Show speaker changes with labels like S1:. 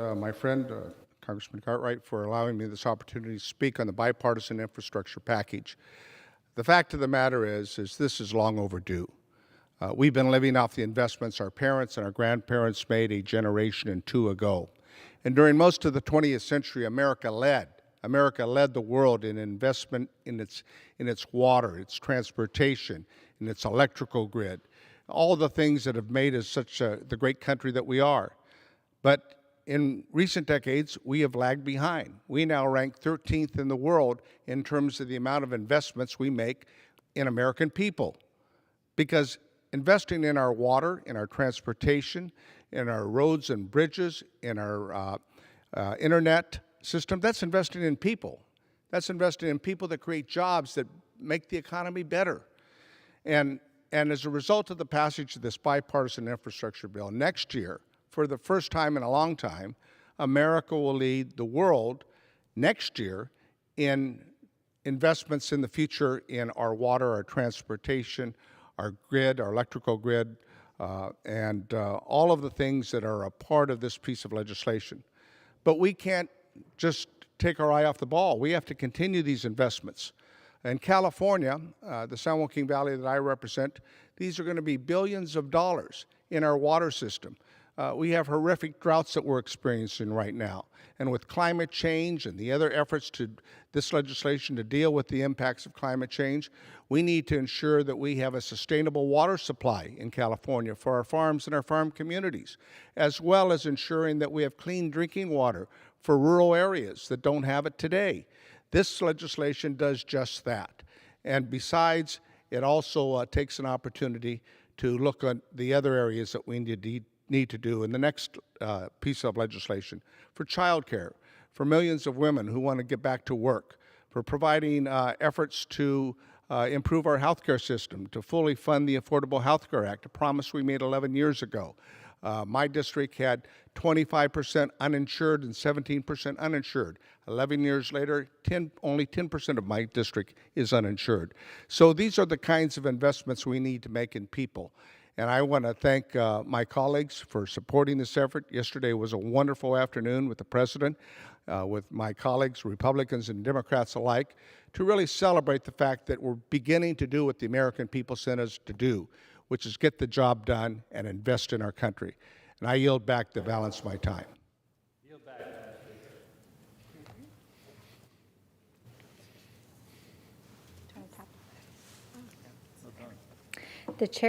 S1: My friend, Congressman Cartwright, for allowing me this opportunity to speak on the bipartisan infrastructure package. The fact of the matter is this is long overdue. We've been living off the investments our parents and our grandparents made a generation and two ago. And during most of the 20th century, America led the world in investment in its water, its transportation, in its electrical grid, all the things that have made us the great country that we are. But in recent decades, we have lagged behind. We now rank 13th in the world in terms of the amount of investments we make in American people. Because investing in our water, in our transportation, in our roads and bridges, in our internet system, that's investing in people. That's investing in people that create jobs that make the economy better. And as a result of the passage of this bipartisan infrastructure bill, next year, for the first time in a long time, America will lead the world next year in investments in the future in our water, our transportation, our grid, our electrical grid, and all of the things that are a part of this piece of legislation. But we can't just take our eye off the ball. We have to continue these investments. In California, the San Joaquin Valley that I represent, these are going to be billions of dollars in our water system. We have horrific droughts that we're experiencing right now. And with climate change and the other efforts to this legislation to deal with the impacts of climate change, we need to ensure that we have a sustainable water supply in California for our farms and our farm communities, as well as ensuring that we have clean drinking water for rural areas that don't have it today. This legislation does just that. And besides, it also takes an opportunity to look at the other areas that we need to do in the next piece of legislation for childcare, for millions of women who want to get back to work, for providing efforts to improve our healthcare system, to fully fund the Affordable Health Care Act, a promise we made 11 years ago. My district had 25% uninsured and 17% uninsured. 11 years later, only 10% of my district is uninsured. So these are the kinds of investments we need to make in people. And I want to thank my colleagues for supporting this effort. Yesterday was a wonderful afternoon with the President, with my colleagues, Republicans and Democrats alike, to really celebrate the fact that we're beginning to do what the American people sent us to do, which is get the job done and invest in our country. And I yield back the balance of my time.
S2: The chair